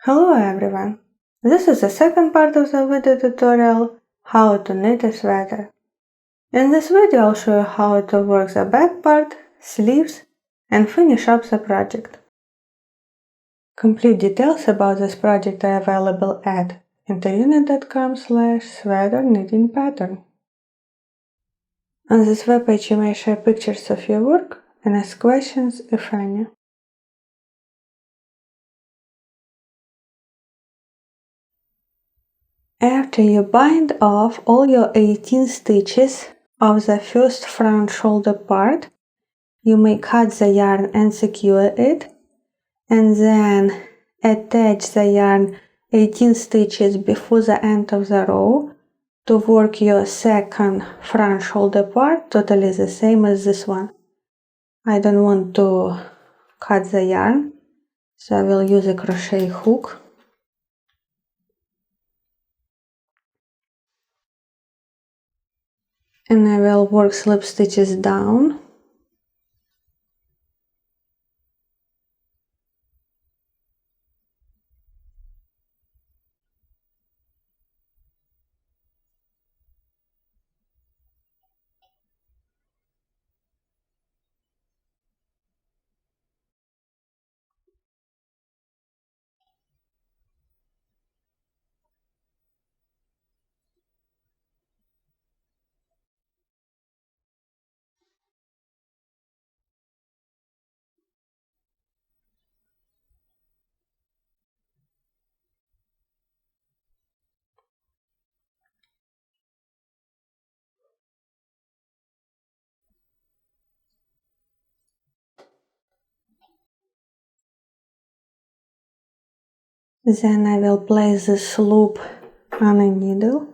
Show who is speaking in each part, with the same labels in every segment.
Speaker 1: Hello everyone! This is the second part of the video tutorial how to knit a sweater. In this video I'll show you how to work the back part, sleeves and finish up the project. Complete details about this project are available at interunit.com/sweater knitting pattern. On this webpage you may share pictures of your work and ask questions if any. After you bind off all your 18 stitches of the first front shoulder part, you may cut the yarn and secure it, and then attach the yarn 18 stitches before the end of the row to work your second front shoulder part totally the same as this one. I don't want to cut the yarn, so I will use a crochet hook. And I will work slip stitches down. Then I will place this loop on a needle.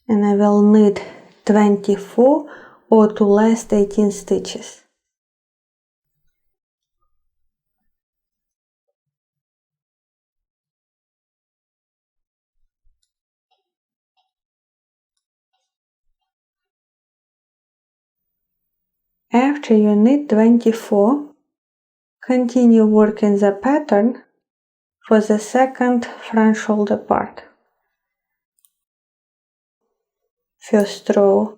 Speaker 1: And I will knit 24 or to last 18 stitches. After you knit 24, continue working the pattern for the second front shoulder part. First row,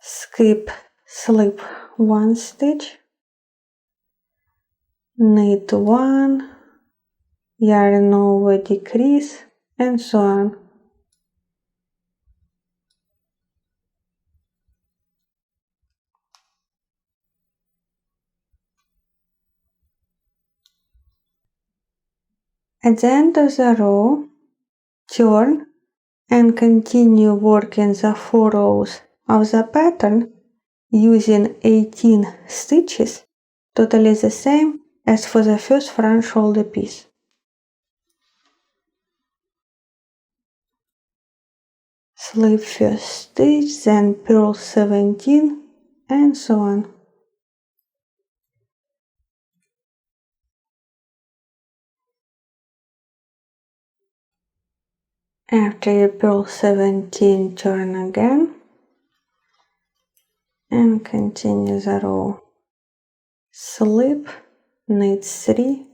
Speaker 1: skip, slip 1 stitch, knit 1, yarn over, decrease, and so on. At the end of the row, turn and continue working the 4 rows of the pattern using 18 stitches, totally the same as for the first front shoulder piece. Slip first stitch, then purl 17, and so on. After you purl 17, turn again and continue the row. Slip, knit 3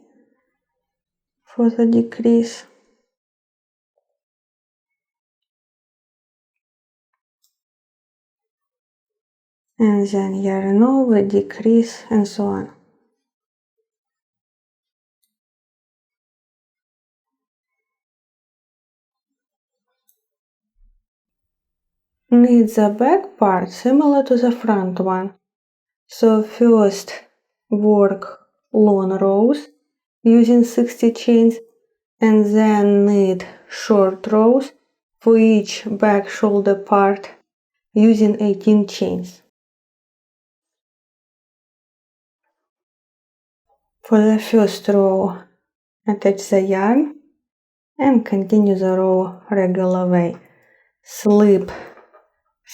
Speaker 1: for the decrease. And then yarn over, decrease, and so on. Knit the back part similar to the front one. So first work long rows using 60 chains and then knit short rows for each back shoulder part using 18 chains. For the first row, attach the yarn and continue the row regular way. Slip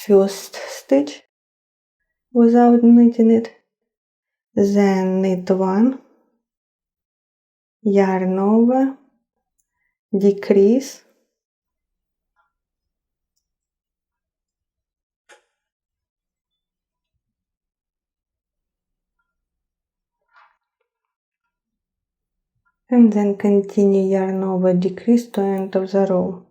Speaker 1: first stitch without knitting it, then knit 1, yarn over, decrease, and then continue yarn over, decrease to end of the row.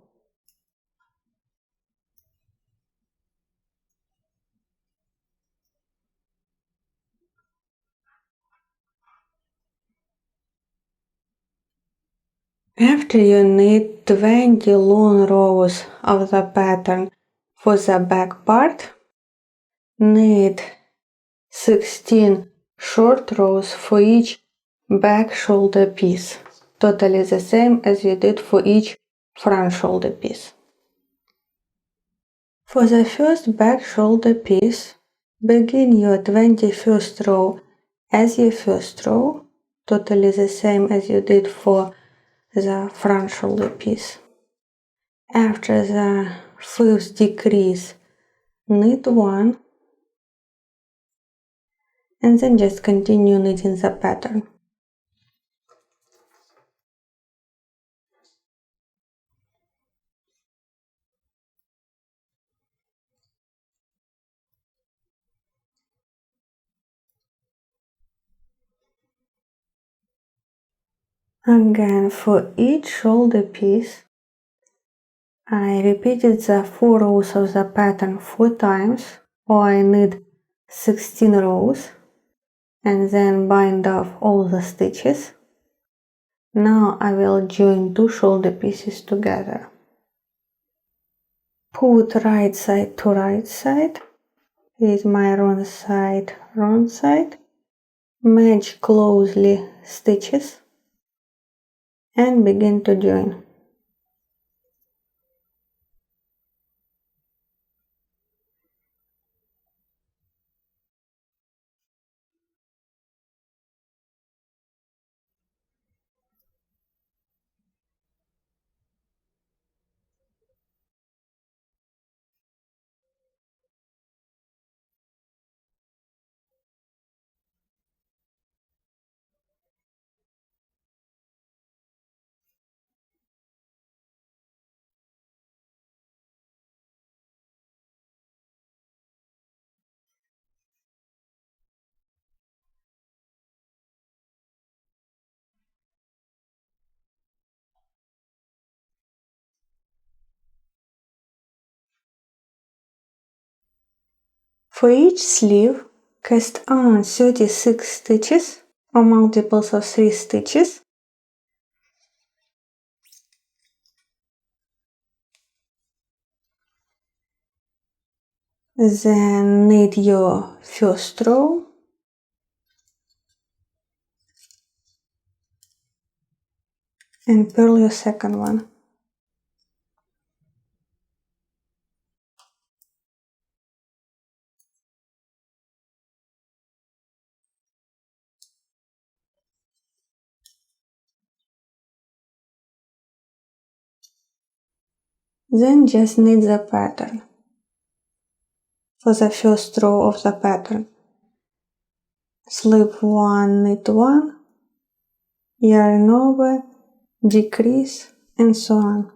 Speaker 1: After you knit 20 long rows of the pattern for the back part, knit 16 short rows for each back shoulder piece, totally the same as you did for each front shoulder piece. For the first back shoulder piece, begin your 21st row as your first row, totally the same as you did for the front shoulder piece. After the first decrease, knit 1 and then just continue knitting the pattern. Again, for each shoulder piece, I repeated the 4 rows of the pattern 4 times, or I knit 16 rows and then bind off all the stitches. Now I will join 2 shoulder pieces together. Put right side to right side with my wrong side, match closely stitches and begin to join. For each sleeve, cast on 36 stitches or multiples of 3 stitches. Then knit your first row and purl your second one. Then just knit the pattern for the first row of the pattern. Slip 1, knit 1, yarn over, decrease, and so on.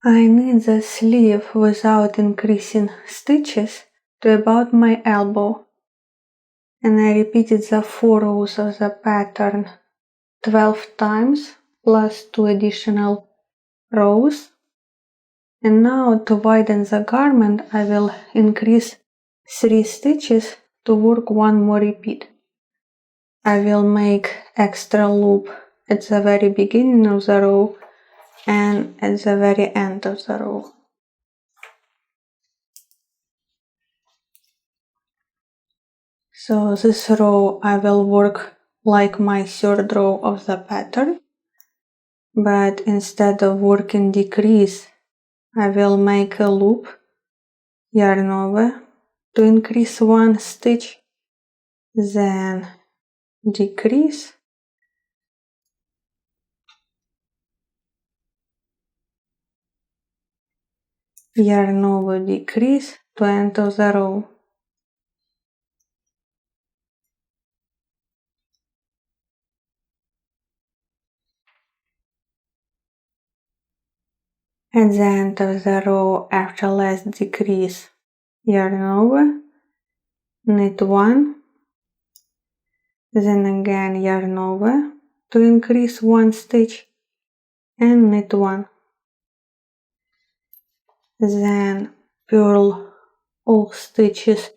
Speaker 1: I knit the sleeve without increasing stitches to about my elbow, and I repeated the 4 rows of the pattern 12 times plus 2 additional rows. And now to widen the garment, I will increase 3 stitches to work 1 more repeat. I will make extra loop at the very beginning of the row and at the very end of the row. So this row I will work like my third row of the pattern, but instead of working decrease, I will make a loop, yarn over, to increase 1 stitch, then decrease, yarn over, decrease to end of the row. At the end of the row, after last decrease, yarn over, knit 1, then again yarn over to increase 1 stitch and knit 1. Then purl all stitches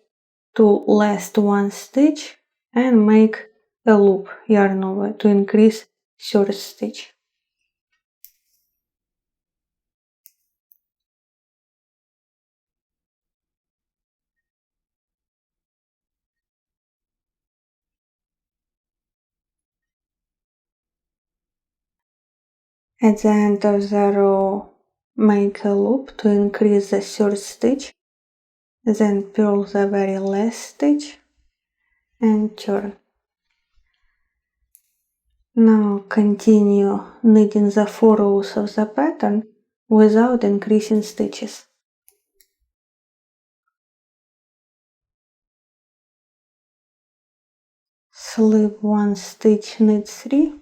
Speaker 1: to last 1 stitch and make a loop, yarn over to increase 3rd stitch. At the end of the row, make a loop to increase the 3rd stitch, then purl the very last stitch and turn. Now continue knitting the 4 rows of the pattern without increasing stitches. Slip 1 stitch, knit 3,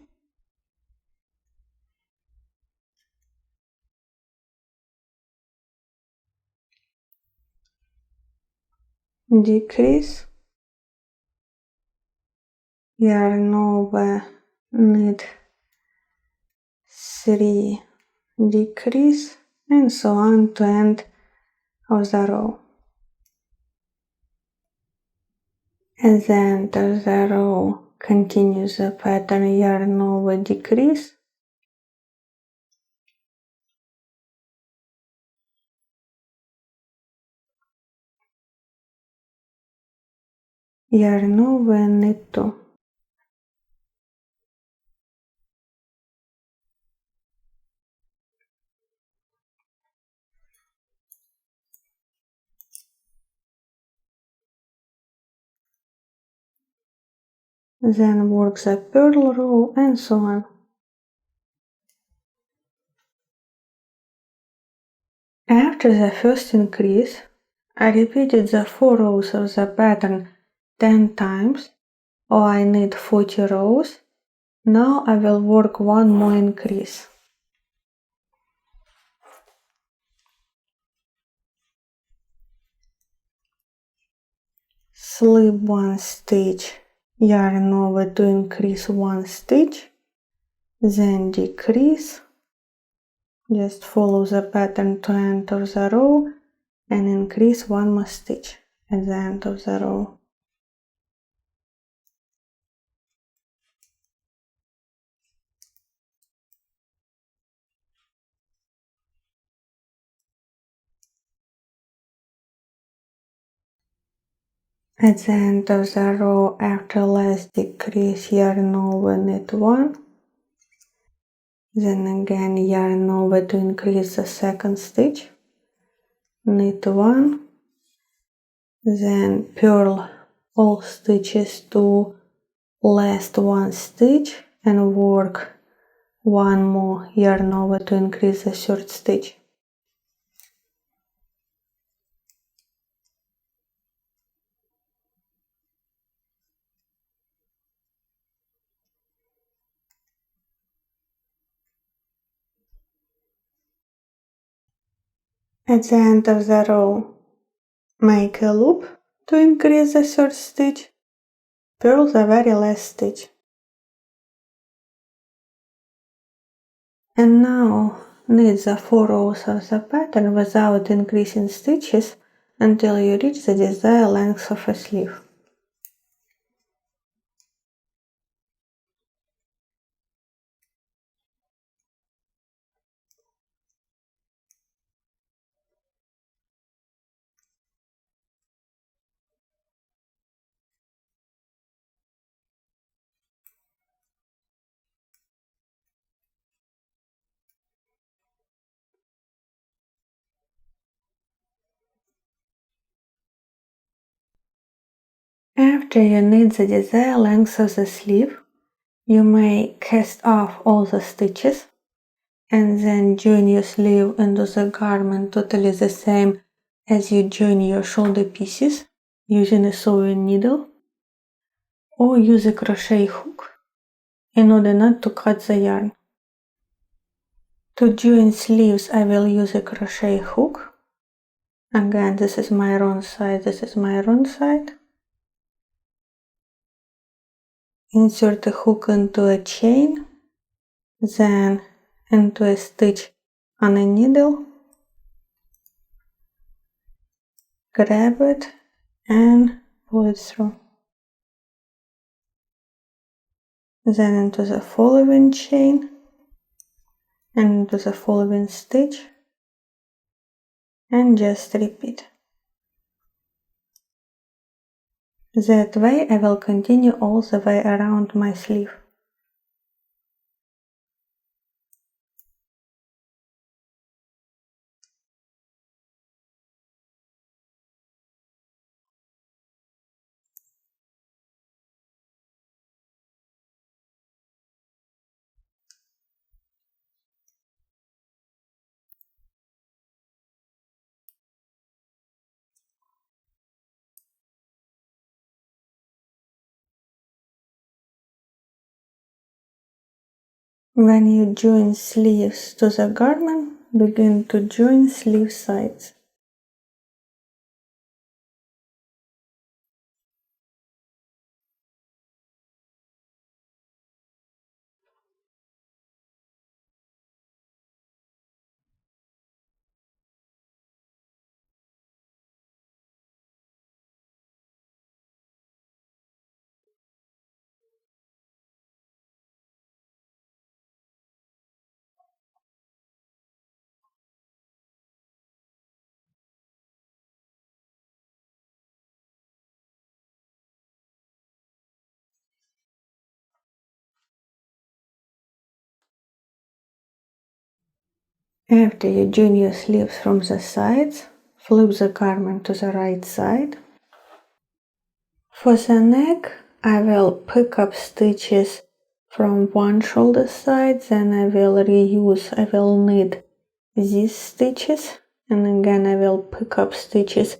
Speaker 1: decrease, yarn over, knit 3, decrease, and so on to end of the row. At the end of the row, continue the pattern, yarn over, decrease, yarn over, and knit 2. Then work the purl row and so on. After the first increase, I repeated the 4 rows of the pattern 10 times, or I need 40 rows. Now I will work one more increase. Slip 1 stitch, yarn over to increase 1 stitch, then decrease. Just follow the pattern to end of the row and increase 1 more stitch at the end of the row. At the end of the row, after last decrease, yarn over, knit 1, then again yarn over to increase the 2nd stitch, knit 1, then purl all stitches to last 1 stitch and work 1 more yarn over to increase the 3rd stitch. At the end of the row, make a loop to increase the 3rd stitch, purl the very last stitch. And now knit the 4 rows of the pattern without increasing stitches until you reach the desired length of a sleeve. After you knit the desired length of the sleeve, you may cast off all the stitches and then join your sleeve into the garment totally the same as you join your shoulder pieces using a sewing needle, or use a crochet hook in order not to cut the yarn. To join sleeves, I will use a crochet hook. Again, this is my wrong side, this is my wrong side. Insert a hook into a chain, then into a stitch on a needle, grab it and pull it through. Then into the following chain and into the following stitch, and just repeat. That way I will continue all the way around my sleeve. When you join sleeves to the garment, begin to join sleeve sides. After you join your sleeves from the sides, flip the garment to the right side. For the neck, I will pick up stitches from one shoulder side, then I will knit these stitches, and again I will pick up stitches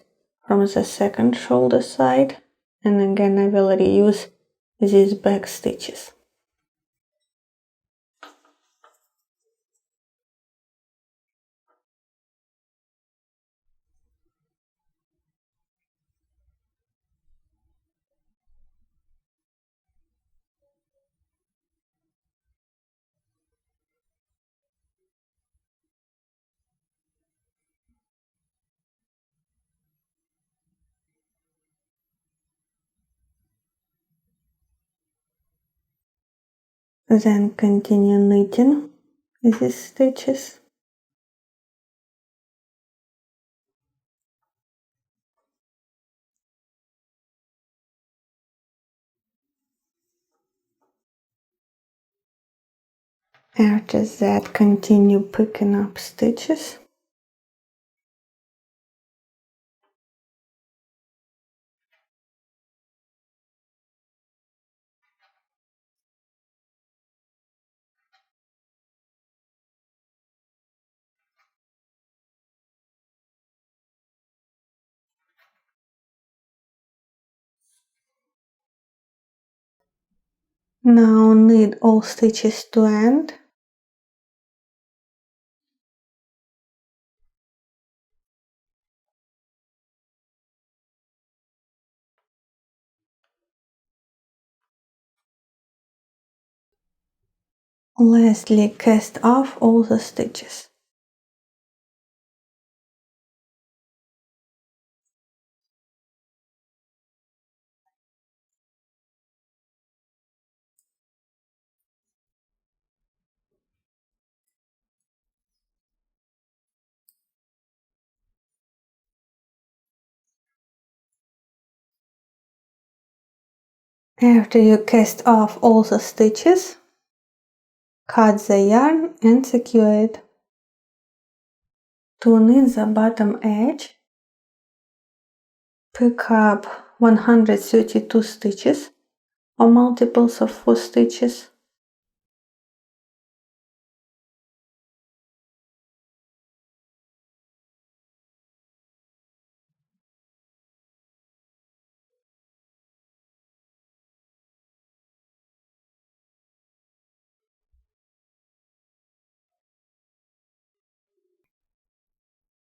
Speaker 1: from the second shoulder side, and again I will reuse these back stitches. Then continue knitting these stitches. After that, continue picking up stitches. Now knit all stitches to end. Lastly, cast off all the stitches. After you cast off all the stitches, cut the yarn and secure it. To knit the bottom edge, pick up 132 stitches or multiples of 4 stitches.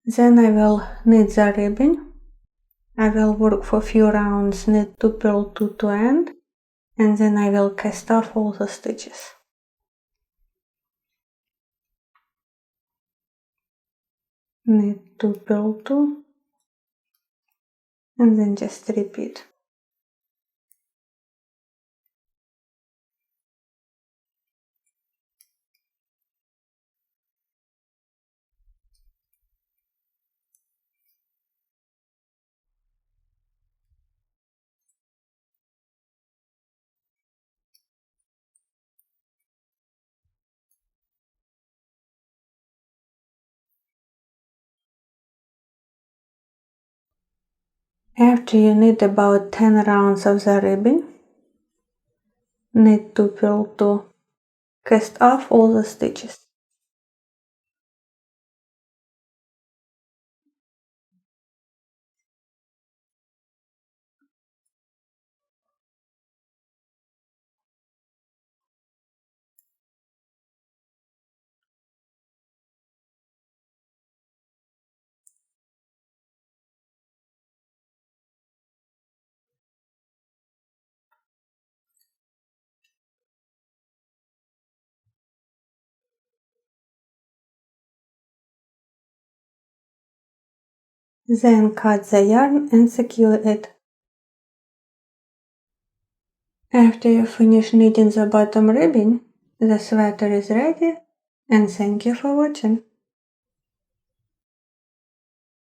Speaker 1: Then I will knit the ribbon. I will work for few rounds, knit 2 purl 2 to end, and then I will cast off all the stitches. Knit 2 purl 2, and then just repeat. After you knit about 10 rounds of the ribbon, knit 2 purl 2, cast off all the stitches. Then cut the yarn and secure it. After you finish knitting the bottom ribbon, the sweater is ready, and thank you for watching.